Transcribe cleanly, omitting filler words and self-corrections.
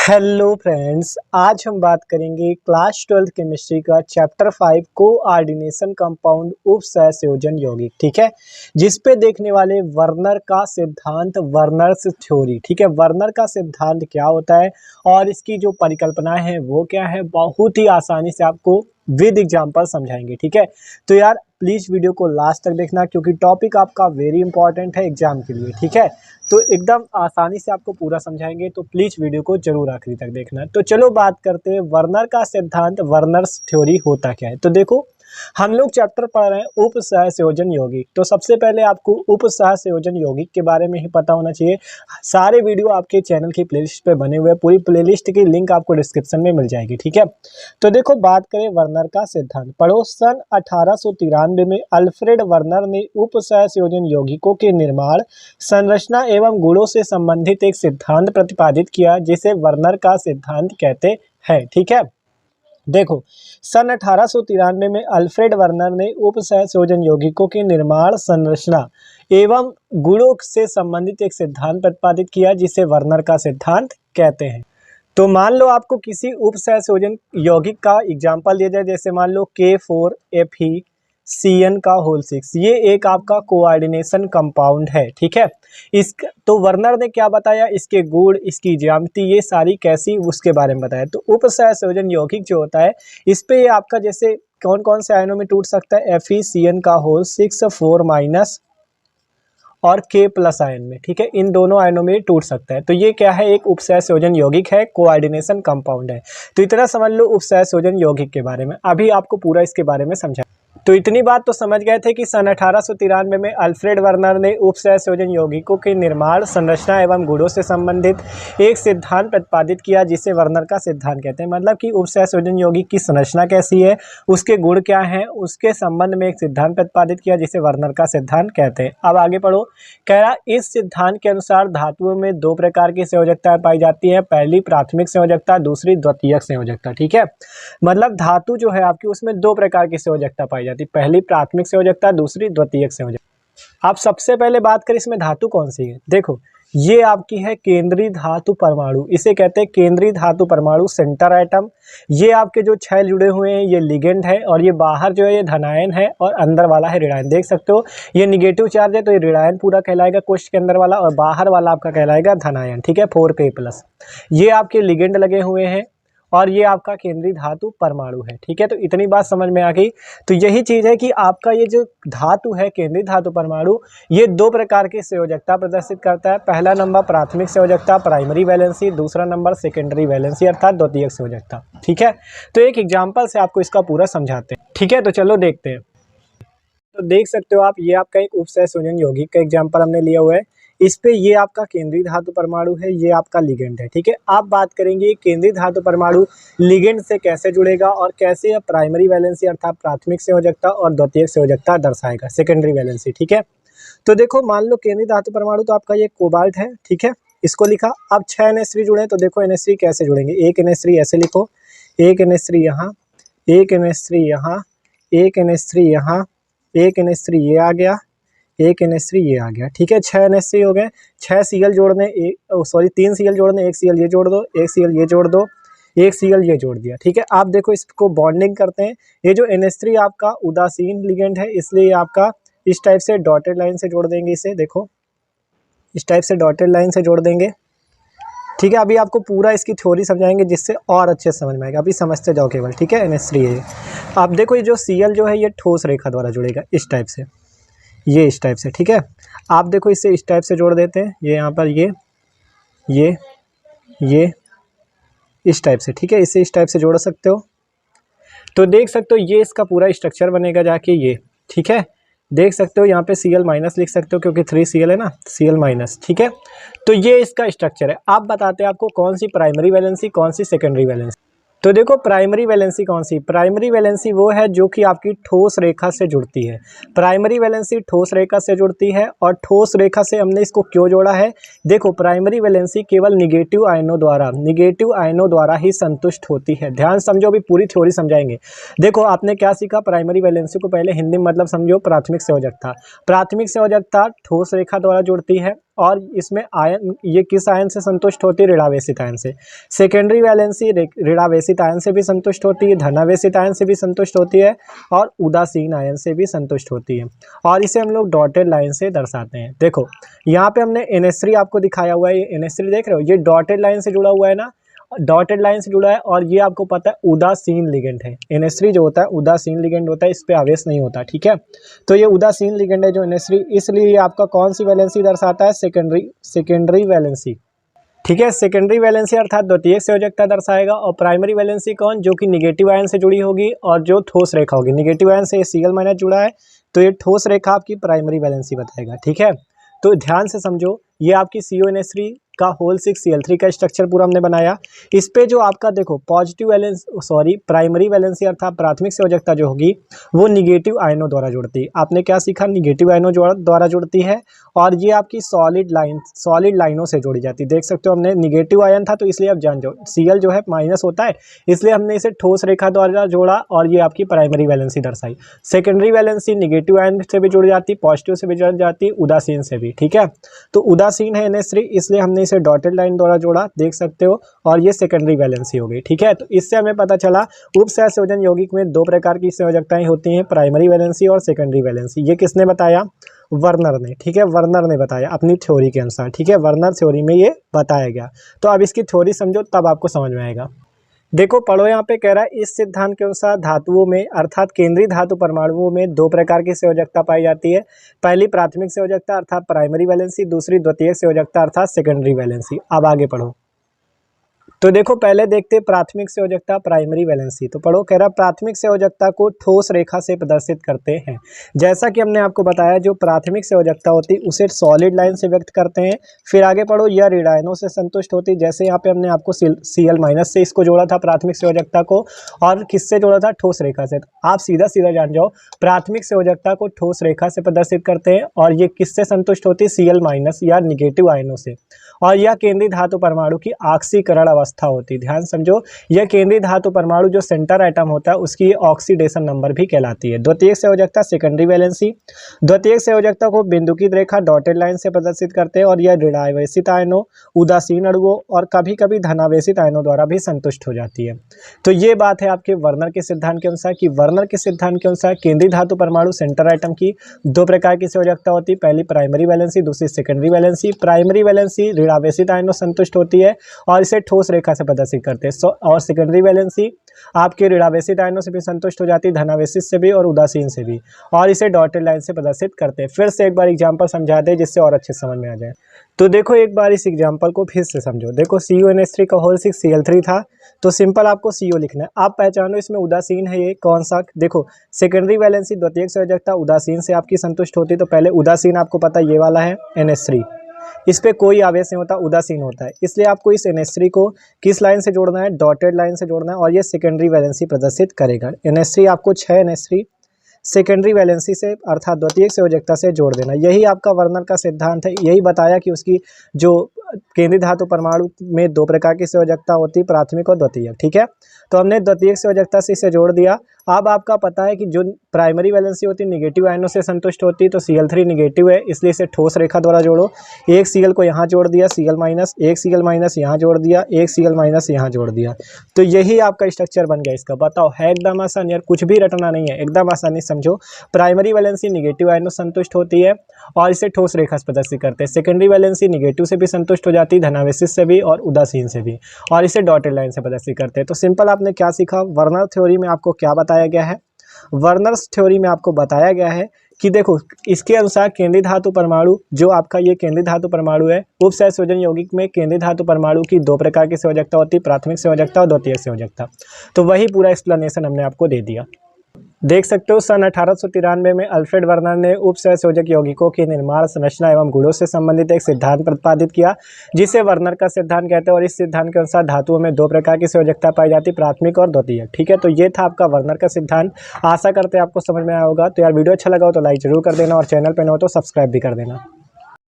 Hello friends, आज हम बात करेंगे क्लास 12 केमिस्ट्री का चैप्टर 5 कोऑर्डिनेशन कंपाउंड उप सहसंयोजन यौगिक। ठीक है, जिस पे देखने वाले वर्नर का सिद्धांत, वर्नर्स थ्योरी। ठीक है, वर्नर का सिद्धांत क्या होता है और इसकी जो परिकल्पना है वो क्या है, बहुत ही आसानी से आपको विद एग्जांपल समझाएंगे। ठीक है, तो यार प्लीज वीडियो को लास्ट तक देखना क्योंकि टॉपिक आपका वेरी इंपॉर्टेंट है एग्जाम के लिए। ठीक है, तो एकदम आसानी से आपको पूरा समझाएंगे, तो प्लीज वीडियो को जरूर आखिरी तक देखना। तो चलो बात करते हैं वर्नर का सिद्धांत, वर्नर्स थ्योरी होता क्या है। तो देखो, हम लोग चैप्टर पढ़ रहे हैं उप सहसंयोजन यौगिक। तो सबसे पहले आपको उप सहसंयोजन यौगिक के बारे में ही पता होना चाहिए। सारे वीडियो आपके चैनल की प्लेलिस्ट पे बने हुए हैं, पूरी प्लेलिस्ट की लिंक आपको डिस्क्रिप्शन में मिल जाएगी। ठीक है, तो देखो बात करें वर्नर का सिद्धांत। पढ़ो, सन 1893 में अल्फ्रेड वर्नर ने उप सहसंयोजन यौगिकों के निर्माण, संरचना एवं गुणों से संबंधित एक सिद्धांत प्रतिपादित किया जिसे वर्नर का सिद्धांत कहते हैं। ठीक है, देखो सन 1893 में अल्फ्रेड वर्नर ने उप सहसंयोजन यौगिकों के निर्माण, संरचना एवं गुणों से संबंधित एक सिद्धांत प्रतिपादित किया जिसे वर्नर का सिद्धांत कहते हैं। तो मान लो आपको किसी उप सहसंयोजन यौगिक का एग्जाम्पल दिया जाए, जैसे मान लो K4FeCN का होल 6, ये एक आपका कोऑर्डिनेशन कंपाउंड है। ठीक है, इस तो वर्नर ने क्या बताया, इसके गुण, इसकी ज्यामिति, ये सारी कैसी, उसके बारे में बताया। तो उप सहसंयोजन यौगिक जो होता है, इस पे ये आपका जैसे कौन कौन से आयनों में टूट सकता है, FeCN का होल 6 4- और K+ आयन में। ठीक है, इन दोनों आयनों में टूट सकता है। तो ये क्या है, एक उप सहसंयोजन यौगिक है, कोऑर्डिनेशन कंपाउंड है। तो इतना समझ लो उप सहसंयोजन यौगिक के बारे में। अभी आपको पूरा इसके बारे में समझा। तो इतनी बात तो समझ गए थे कि सन 1893 में अल्फ्रेड वर्नर ने उप सहसंयोजन यौगिकों के निर्माण, संरचना एवं गुणों से संबंधित एक सिद्धांत प्रतिपादित किया जिसे वर्नर का सिद्धांत कहते हैं। मतलब कि उप सहसंयोजन यौगिक की संरचना कैसी है, उसके गुण क्या हैं, उसके संबंध में एक सिद्धांत प्रतिपादित किया जिसे वर्नर का सिद्धांत कहते हैं। अब आगे पढ़ो, कह रहा इस सिद्धांत के अनुसार धातुओं में दो प्रकार की संयोजकता पाई जाती है, पहली प्राथमिक संयोजकता, दूसरी द्वितीयक संयोजकता। ठीक है, मतलब धातु जो है आपकी, उसमें दो प्रकार की संयोजकता पाई जाती है, पहली प्राथमिक संयोजकता, दूसरी द्वितीयक संयोजकता। आप सबसे पहले बात करें इसमें धातु कौन सी है। देखो, ये आपकी है केंद्रीय धातु परमाणु, इसे कहते हैं केंद्रीय धातु परमाणु, सेंटर एटम। ये आपके जो 6 जुड़े हुए हैं ये लिगेंड है, और ये बाहर जो है ये धनायन है और अंदर वाला है ऋणायन। देख सकते हो ये निगेटिव चार्ज है, तो ये ऋणायन पूरा कहलाएगा कोष्ठ के अंदर वाला, और बाहर वाला आपका कहलाएगा धनायन। ठीक है, 4K+। ये आपके लिगेंड लगे हुए हैं और ये आपका केंद्रीय धातु परमाणु है। ठीक है, तो इतनी बात समझ में आ गई। तो यही चीज है कि आपका ये जो धातु है, केंद्रीय धातु परमाणु, ये दो प्रकार की संयोजकता प्रदर्शित करता है। पहला नंबर प्राथमिक संयोजकता, प्राइमरी वैलेंसी, दूसरा नंबर सेकेंडरी वैलेंसी अर्थात द्वितीयक संयोजकता। ठीक है, तो एक एग्जाम्पल से आपको इसका पूरा समझाते हैं। ठीक है, तो चलो देखते हैं। तो देख सकते हो आप, ये आपका एक उप सहसंयोजन यौगिक का एग्जाम्पल हमने लिया हुआ है। इस पे ये आपका केंद्रीय धातु परमाणु है, ये आपका लिगेंड है। ठीक है, आप बात करेंगे केंद्रीय धातु परमाणु लिगेंड से कैसे जुड़ेगा और कैसे यह प्राइमरी वैलेंसी अर्थात प्राथमिक संयोजकता और द्वितीयक संयोजकता दर्शाएगा, सेकेंडरी वैलेंसी। ठीक है, तो देखो मान लो केंद्रीय धातु परमाणु तो आपका ये कोबाल्ट है। ठीक है, इसको लिखा। अब 6 NH3 जुड़े, तो देखो NH3 कैसे जुड़ेंगे, एक NH3 ऐसे लिखो, एक NH3 यहाँ, एक NH3 यहाँ, एक NH3 यहाँ, एक NH3 ये आ गया, एक NH3 ये आ गया। ठीक है, 6 NH3 हो गए। 6 Cl जोड़ने, 3 Cl जोड़ने, एक Cl ये जोड़ दो, एक Cl ये जोड़ दो, एक Cl ये जोड़ दिया। ठीक है, आप देखो इसको बॉन्डिंग करते हैं। ये जो NH3 आपका उदासीन लिगेंड है, इसलिए आपका इस टाइप से डॉटेड लाइन से जोड़ देंगे इसे। देखो इस टाइप से डॉटेड लाइन से जोड़ देंगे। ठीक है, अभी आपको पूरा इसकी थ्योरी समझाएंगे जिससे और अच्छे से समझ में आएगा, अभी समझते जाओ केवल। ठीक है, NH3 है। आप देखो ये जो Cl जो है ये ठोस रेखा द्वारा जुड़ेगा इस टाइप से, ये इस टाइप से। ठीक है, आप देखो इसे इस टाइप से जोड़ देते हैं, ये यहाँ पर ये इस टाइप से। ठीक है, इसे इस टाइप से जोड़ सकते हो। तो देख सकते हो ये इसका पूरा स्ट्रक्चर बनेगा जाके ये। ठीक है, देख सकते हो यहाँ पे Cl- लिख सकते हो क्योंकि 3Cl है ना, Cl-। ठीक है, तो ये इसका स्ट्रक्चर है। आप बताते हैं आपको कौन सी प्राइमरी वैलेंसी, कौन सी सेकेंडरी वैलेंसी। तो देखो प्राइमरी वैलेंसी कौन सी, प्राइमरी वैलेंसी वो है जो कि आपकी ठोस रेखा से जुड़ती है। प्राइमरी वैलेंसी ठोस रेखा से जुड़ती है, और ठोस रेखा से हमने इसको क्यों जोड़ा है, देखो प्राइमरी वैलेंसी केवल निगेटिव आयनों द्वारा ही संतुष्ट होती है। ध्यान समझो, अभी पूरी थ्योरी समझाएंगे। देखो आपने क्या सीखा, प्राइमरी वैलेंसी को पहले हिंदी में मतलब समझो प्राथमिक संयोजकता। प्राथमिक संयोजकता ठोस रेखा द्वारा जुड़ती है, और इसमें आयन, ये किस आयन से संतुष्ट होती है? ऋणावेशित आयन से। सेकेंडरी वैलेंसी ऋणावेशित आयन से भी संतुष्ट होती है, धनावेशित आयन से भी संतुष्ट होती है और उदासीन आयन से भी संतुष्ट होती है। और इसे हम लोग डॉटेड लाइन से दर्शाते हैं। देखो यहाँ पे हमने NH3 आपको दिखाया हुआ है, ये NH3 देख रहे हो, ये डॉटेड लाइन से जुड़ा हुआ है ना, डॉटेड लाइन से जुड़ा है। और ये आपको पता है उदासीन लिगेंड है। NH3 जो होता है उदासीन लिगेंड होता है, इस पे आवेश नहीं होता, ठीक है। तो ये उदासीन लिगेंड है जो NH3, इसलिए ये आपका कौन सी वैलेंसी दर्शाता है? सेकेंडरी वैलेंसी, ठीक है। सेकेंडरी वैलेंसी अर्थात द्वितीयक संयोजकता दर्शाएगा। और प्राइमरी वैलेंसी कौन? जो कि निगेटिव आयन से जुड़ी होगी और जो ठोस रेखा होगी। निगेटिव आयन से Cl- जुड़ा है तो ये ठोस रेखा आपकी प्राइमरी वैलेंसी बताएगा, ठीक है। तो ध्यान से समझो, ये आपकी CONH3 का होल 6Cl3 का स्ट्रक्चर पूरा हमने बनाया। इस पे जो आपका देखो पॉजिटिव वैलेंस प्राइमरी वैलेंसी अर्थात प्राथमिक संयोजकता जो होगी वो निगेटिव आयनों द्वारा जुड़ती है। आपने क्या सीखा? निगेटिव आयनों द्वारा जुड़ती है और ये आपकी सॉलिड लाइनों से जोड़ी जाती है। देख सकते हो हमने निगेटिव आयन था तो इसलिए आप जान जाओ Cl जो है माइनस होता है, इसलिए हमने इसे ठोस रेखा द्वारा जोड़ा और ये आपकी प्राइमरी वैलेंसी दर्शाई। सेकेंडरी वैलेंसी निगेटिव आयन से भी जुड़ जाती, पॉजिटिव से भी जुड़ जाती, उदासीन से भी, ठीक है। तो उदासीन है NH3, इसलिए हमने इसे डॉटेड लाइन द्वारा जोड़ा, देख सकते हो। और ये सेकेंडरी वैलेंसी हो गई, ठीक है। तो इससे हमें पता चला उपसहसंयोजन यौगिक में दो प्रकार की संयोजकताएं होती हैं, प्राइमरी वैलेंसी और सेकेंडरी वैलेंसी। ये किसने बताया? वर्नर ने, ठीक है। वर्नर ने बताया अपनी थ्योरी के अनुसार, ठीक है। वर्नर थ्योरी में ये बताया गया। तो अब इसकी थ्योरी समझो तब आपको समझ में आएगा। देखो पढ़ो, यहाँ पे कह रहा है इस सिद्धांत के अनुसार धातुओं में अर्थात केंद्रीय धातु परमाणुओं में दो प्रकार की संयोजकता पाई जाती है। पहली प्राथमिक संयोजकता अर्थात प्राइमरी वैलेंसी, दूसरी द्वितीयक संयोजकता अर्थात सेकेंडरी वैलेंसी। अब आगे पढ़ो। तो देखो पहले देखते प्राथमिक संयोजकता प्राइमरी वैलेंसी। तो पढ़ो, कह रहा प्राथमिक संयोजकता को ठोस रेखा से प्रदर्शित करते हैं। जैसा कि हमने आपको बताया जो प्राथमिक संयोजकता होती है उसे सॉलिड लाइन से व्यक्त करते हैं। फिर आगे पढ़ो, यह ऋणायनों से संतुष्ट होती है। जैसे यहाँ पे हमने आपको Cl- से इसको जोड़ा था प्राथमिक संयोजकता को, और किससे जोड़ा था? ठोस रेखा से। आप सीधा सीधा जान जाओ प्राथमिक संयोजकता को ठोस रेखा से प्रदर्शित करते हैं और ये किससे संतुष्ट होती है? Cl- या निगेटिव आयनों से। और यह केंद्रीय धातु परमाणु की ऑक्सीकरण अवस्था होती है। ध्यान समझो, यह केंद्रीय धातु परमाणु जो सेंटर एटम होता है उसकी ऑक्सीडेशन नंबर भी कहलाती है। द्वितीयक संयोजकता सेकेंडरी वैलेंसी। द्वितीयक संयोजकता को बिंदुकीत रेखा डॉटेड लाइन से प्रदर्शित करते हैं और यह ऋणावेशित आयनों, उदासीन अणुओं और कभी कभी धनावेशित आयनों द्वारा भी संतुष्ट हो जाती है। तो ये बात है आपके वर्नर के सिद्धांत के अनुसार कि वर्नर के सिद्धांत के अनुसार केंद्रीय धातु परमाणु सेंटर एटम की दो प्रकार की संयोजकता होती है। पहली प्राइमरी वैलेंसी, दूसरी सेकेंडरी वैलेंसी। प्राइमरी वैलेंसी ऋणावेशित आयनों संतुष्ट होती है और इसे ठोस रेखा से प्रदर्शित करते हैं। और सेकेंडरी वैलेंसी आपके ऋणावेशित आयनों से भी संतुष्ट हो जाती है, धनावेशित से भी और उदासीन से भी, और इसे डॉटेड लाइन से प्रदर्शित करते हैं। फिर से एक बार एग्जांपल समझा दे जिससे और अच्छे समझ में आ जाए। तो देखो एक बार इस एग्जांपल को फिर से समझो। देखो CONH3 का होल 6Cl3 था तो सिंपल आपको CO लिखना है। आप पहचानो इसमें उदासीन है, ये कौन सा? देखो सेकेंडरी वैलेंसी द्वितीयक संयोजकता उदासीन से आपकी संतुष्ट होती है। तो पहले उदासीन आपको पता है ये वाला है NH3, इस पे कोई आवेश नहीं होता, उदासीन होता है, इसलिए आपको इस NH3 को किस लाइन से जोड़ना है? डॉटेड लाइन से जोड़ना है और ये सेकेंडरी वैलेंसी प्रदर्शित करेगा। NH3 आपको 6 NH3 सेकेंडरी वैलेंसी से अर्थात द्वितीयक संयोजकता से जोड़ देना। यही आपका वर्नर का सिद्धांत है। यही बताया कि उसकी जो केंद्रीय धातु परमाणु में दो प्रकार की संयोजकता होती है, प्राथमिक और द्वितीयक, ठीक है। तो हमने द्वितीयक संयोजकता से इसे जोड़ दिया। अब आपका पता है कि जो प्राइमरी वैलेंसी होती है निगेटिव आयनों से संतुष्ट होती है, तो Cl3 निगेटिव है इसलिए इसे ठोस रेखा द्वारा जोड़ो। एक Cl को यहाँ जोड़ दिया, Cl-, एक Cl- यहाँ जोड़ दिया, एक Cl- यहाँ जोड़ दिया। तो यही आपका स्ट्रक्चर बन गया इसका। बताओ, है एकदम आसान यार, कुछ भी रटना नहीं है, एकदम आसानी समझो। प्राइमरी वैलेंसी निगेटिव आयनों से संतुष्ट होती है और इसे ठोस रेखा से प्रदर्शित करते हैं। सेकेंडरी वैलेंसी निगेटिव से भी संतुष्ट हो जाती है, धनावेशित से भी और उदासीन से भी, और इसे डॉटेड लाइन से प्रदर्शित करते हैं। तो सिंपल आपने क्या सीखा? वर्नर थ्योरी में आपको क्या बताया गया है? वर्नर्स थ्योरी में आपको बताया गया है कि देखो इसके अनुसार केंद्रीय धातु परमाणु जो आपका ये केंद्रीय धातु परमाणु है, उपसहसंयोजन यौगिक में केंद्रीय धातु परमाणु की दो प्रकार की संयोजकता होती है, प्राथमिक संयोजकता और द्वितीयक संयोजकता। तो वही पूरा एक्सप्लेनेशन हमने आपको दे दिया। देख सकते हो सन 1893 में अल्फ्रेड वर्नर ने उपसहसंयोजक यौगिकों के निर्माण, संरचना एवं गुणों से संबंधित एक सिद्धांत प्रतिपादित किया जिसे वर्नर का सिद्धांत कहते हैं। और इस सिद्धांत के अनुसार धातुओं में दो प्रकार की संयोजकता पाई जाती है, प्राथमिक और द्वितीयक, ठीक है। तो ये था आपका वर्नर का सिद्धांत। आशा करते हैं आपको समझ में आया होगा। तो यार वीडियो अच्छा लगा हो तो लाइक जरूर कर देना और चैनल पर न हो तो सब्सक्राइब भी कर देना।